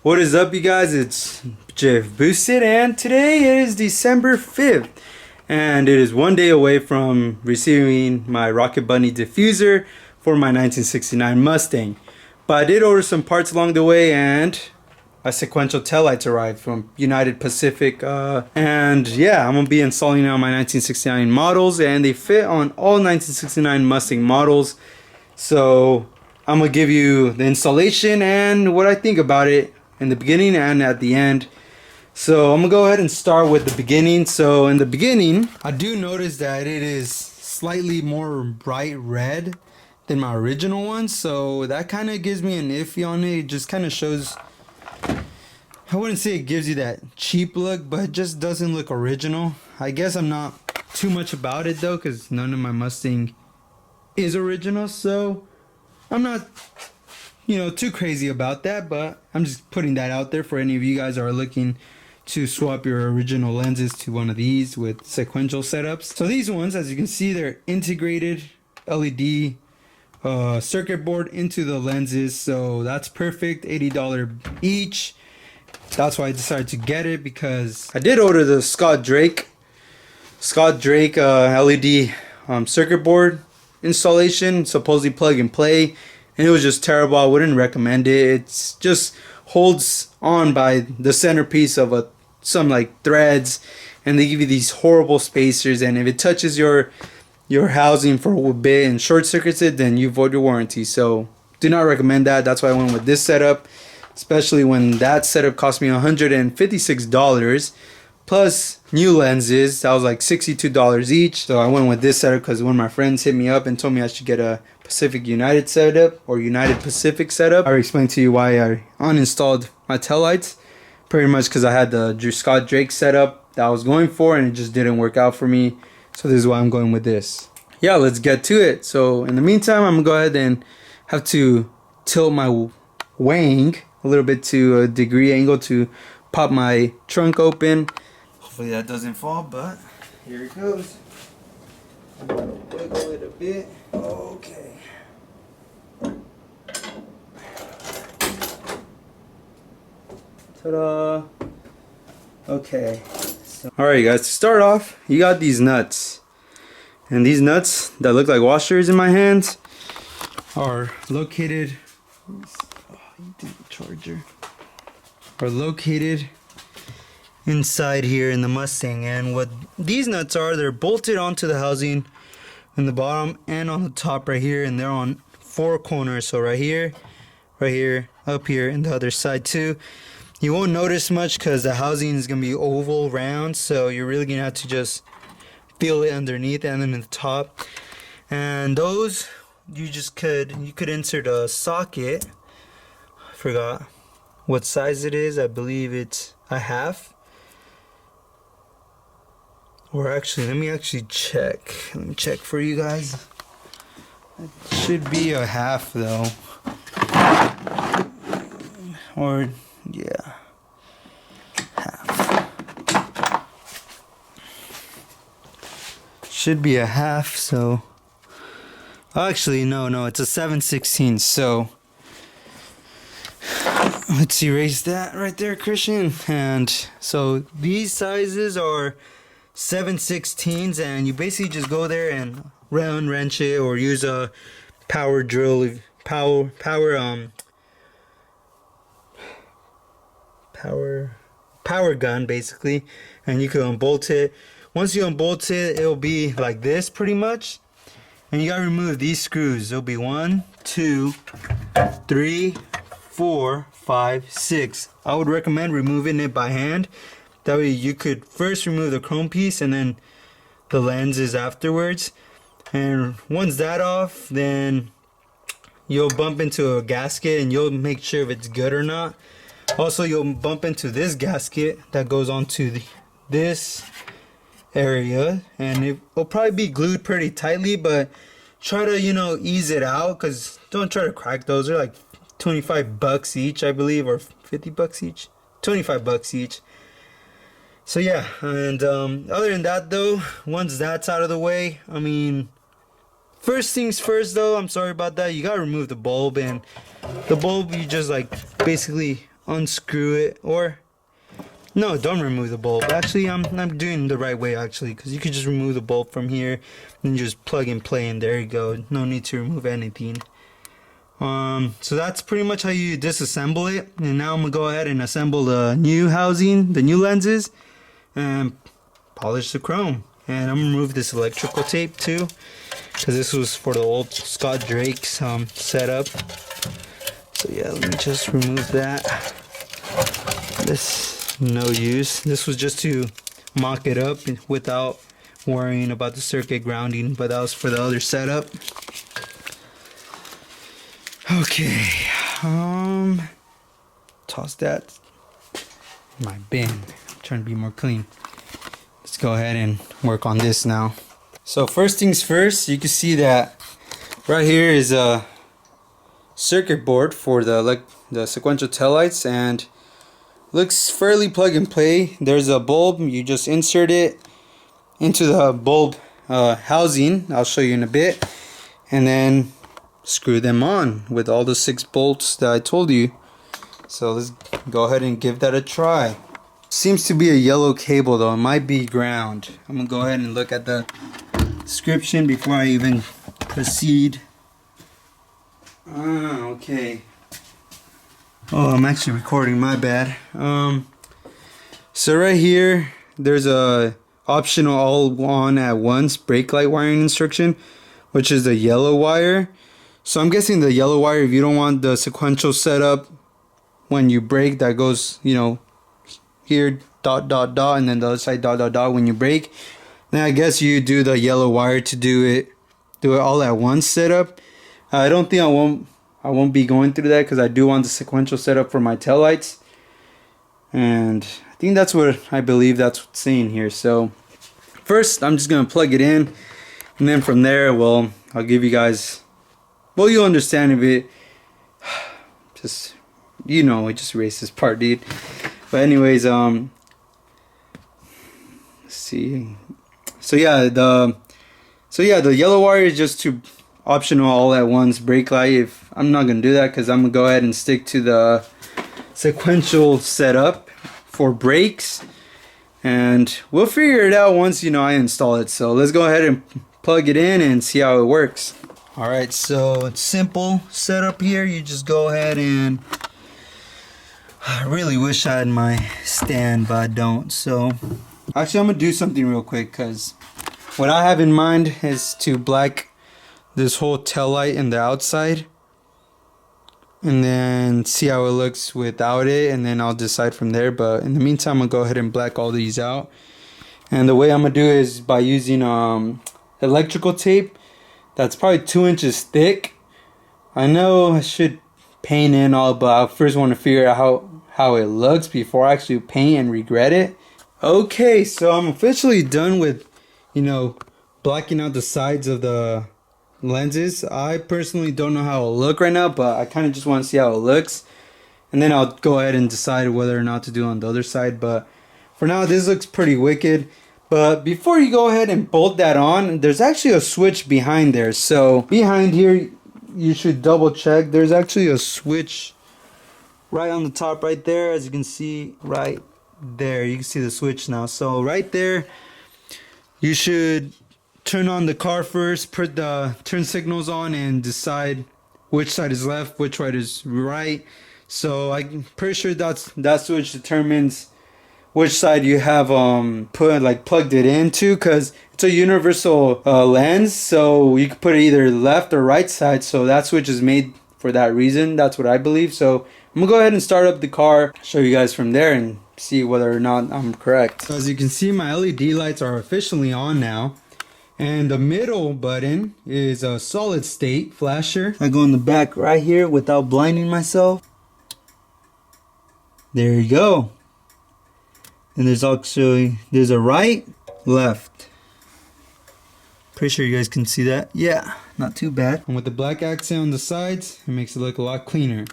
What is up, you guys? It's JFBoosted, and today is December 5th, and it is one day away from receiving my Rocket Bunny diffuser for my 1969 Mustang. But I did order some parts along the way, and my sequential taillights arrived from United Pacific, and yeah, I'm gonna be installing it on my 1969 models, and they fit on all 1969 Mustang models. So I'm gonna give you the installation and what I think about it in the beginning and at the end. So I'm gonna go ahead and start with the beginning. So in the beginning, I do notice that it is slightly more bright red than my original one, so that kind of gives me an iffy on it. It just kind of shows, I wouldn't say it gives you that cheap look, but it just doesn't look original. I guess I'm not too much about it though, because none of my Mustang is original, so I'm not, too crazy about that, but I'm just putting that out there for any of you guys that are looking to swap your original lenses to one of these with sequential setups. So these ones, as you can see, they're integrated LED circuit board into the lenses, so that's perfect. $80 each. That's why I decided to get it, because I did order the Scott Drake LED circuit board installation, supposedly plug and play, and it was just terrible. I wouldn't recommend it. It's just holds on by the centerpiece of some like threads, and they give you these horrible spacers, and if it touches your housing for a bit and short circuits it, then you void your warranty. So do not recommend that. That's why I went with this setup, especially when that setup cost me $156 plus new lenses. That was like $62 each. So I went with this setup because one of my friends hit me up and told me I should get a Pacific United setup or United Pacific setup. I explained to you why I uninstalled my taillights, pretty much because I had the Scott Drake setup that I was going for, and it just didn't work out for me. So this is why I'm going with this. Yeah, let's get to it. So in the meantime, I'm gonna go ahead and have to tilt my wing a little bit to a degree angle to pop my trunk open. Hopefully that doesn't fall, but here it goes. I'm gonna wiggle it a bit. Okay. Ta-da. Okay. Alright guys, to start off, you got these nuts. And these nuts that look like washers in my hands are located, inside here in the Mustang. And what these nuts are, they're bolted onto the housing in the bottom and on the top right here, and they're on 4 corners. So right here, up here, and the other side too. You won't notice much because the housing is gonna be oval round, so you're really gonna have to just feel it underneath and then in the top. And those you could insert a socket. I forgot what size it is. I believe it's a half. Or actually, let me check. Let me check for you guys. It should be a half though. Or yeah, half. Should be a half. So actually no, it's a 7/16. So let's erase that right there, Christian. And so these sizes are 7/16, and you basically just go there and wrench it, or use a power drill, power gun basically, and you can unbolt it. Once you unbolt it, it'll be like this pretty much, and you gotta remove these screws. It'll be 1, 2, 3, 4, 5, 6. I would recommend removing it by hand. That way you could first remove the chrome piece and then the lenses afterwards. And once that off, then you'll bump into a gasket and you'll make sure if it's good or not. Also, you'll bump into this gasket that goes onto this area, and it'll probably be glued pretty tightly, but try to ease it out, because don't try to crack those. They're like $25 each, I believe, or $50 each. $25 each. So yeah, and other than that though, once that's out of the way, I mean, first things first though, I'm sorry about that, you gotta remove the bulb. And the bulb, you just like basically unscrew it, or no, don't remove the bulb. Actually, I'm doing the right way actually, because you could just remove the bulb from here and just plug and play, and there you go. No need to remove anything. So that's pretty much how you disassemble it. And now I'm gonna go ahead and assemble the new housing, the new lenses, and polish the chrome. And I'm gonna remove this electrical tape too, because this was for the old Scott Drake's setup. So yeah, let me just remove that. This no use. This was just to mock it up without worrying about the circuit grounding, but that was for the other setup. Okay, toss that in my bin. I'm trying to be more clean. Let's go ahead and work on this now. So first things first, you can see that right here is a circuit board for the sequential taillights, and looks fairly plug and play. There's a bulb. You just insert it into the bulb housing. I'll show you in a bit, and then screw them on with all the 6 bolts that I told you. So let's go ahead and give that a try. Seems to be a yellow cable though. It might be ground. I'm gonna go ahead and look at the description before I even proceed. Okay. Oh, I'm actually recording, my bad. So right here there's a optional all on at once brake light wiring instruction, which is the yellow wire. So I'm guessing the yellow wire, if you don't want the sequential setup when you brake, that goes, you know, here dot dot dot, and then the other side dot dot dot when you brake, then I guess you do the yellow wire to do it all at once setup. I don't think I won't be going through that, because I do want the sequential setup for my taillights, and I think that's what I believe that's what's saying here. So first I'm just gonna plug it in, and then from there, well, I'll give you guys, well, you'll understand if it just, you know, I just erase this part, dude. But anyways, let's see. So yeah, the yellow wire is just to optional all at once brake light. If I'm not gonna do that, because I'm gonna go ahead and stick to the sequential setup for brakes, and we'll figure it out once, you know, I install it. So let's go ahead and plug it in and see how it works. Alright, so it's simple setup here. You just go ahead and, I really wish I had my stand, but I don't. So actually I'm gonna do something real quick, because what I have in mind is to black this whole tail light in the outside, and then see how it looks without it, and then I'll decide from there. But in the meantime, I'm gonna go ahead and black all these out. And the way I'm gonna do it is by using electrical tape that's probably 2 inches thick. I know I should paint in all, but I first want to figure out how it looks before I actually paint and regret it. Okay, so I'm officially done with, you know, blacking out the sides of the lenses. I personally don't know how it'll look right now, but I kind of just want to see how it looks, and then I'll go ahead and decide whether or not to do on the other side. But for now, this looks pretty wicked. But before you go ahead and bolt that on, there's actually a switch behind there. So behind here, you should double check. There's actually a switch right on the top right there. As you can see right there, you can see the switch now. So right there, you should turn on the car first, put the turn signals on, and decide which side is left, which side is right. So I'm pretty sure that switch determines which side you have plugged it into, because it's a universal lens, so you can put it either left or right side. So that switch is made for that reason. That's what I believe. So I'm gonna go ahead and start up the car, show you guys from there, and see whether or not I'm correct. So as you can see, my LED lights are officially on now, and the middle button is a solid state flasher. I go in the back right here without blinding myself. There you go. And there's a right, left. Pretty sure you guys can see that. Yeah, not too bad. And with the black accent on the sides, it makes it look a lot cleaner.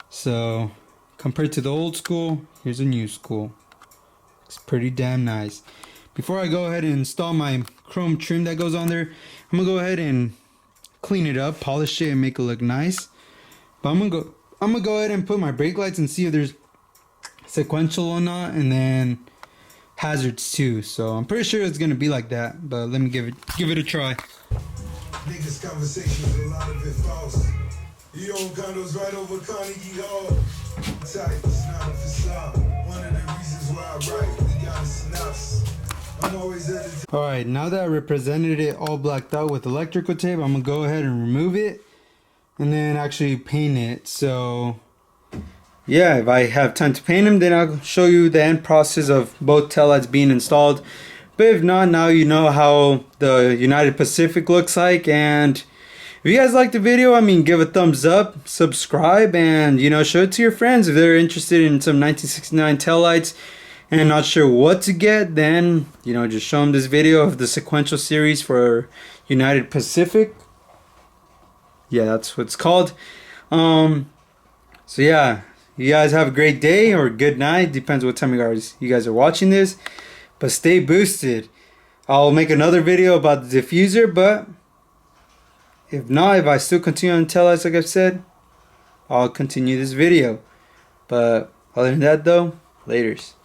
So compared to the old school, here's a new school. It's pretty damn nice. Before I go ahead and install my chrome trim that goes on there, I'm gonna go ahead and clean it up, polish it, and make it look nice. But I'm gonna go I'm gonna go ahead and put my brake lights and see if there's sequential or not, and then hazards too. So I'm pretty sure it's gonna be like that, but let me give it a try. Niggas conversations, a lot of it false. You own condos right over Carnegie Hall. Tight, it's not a facade. One of the reasons why I write, we got a synopsis. I'm always at the Alright, now that I represented it all blacked out with electrical tape, I'm gonna go ahead and remove it and then actually paint it. So yeah, if I have time to paint them, then I'll show you the end process of both taillights being installed. But if not, now you know how the United Pacific looks like. And if you guys like the video, I mean, give a thumbs up, subscribe, and show it to your friends if they're interested in some 1969 taillights and not sure what to get. Then just show them this video of the sequential series for United Pacific. Yeah, that's what it's called. So yeah, you guys have a great day or good night, depends what time you guys are watching this. But stay boosted. I'll make another video about the diffuser, but if not, if I still continue on taillights like I've said, I'll continue this video. But other than that though, laters.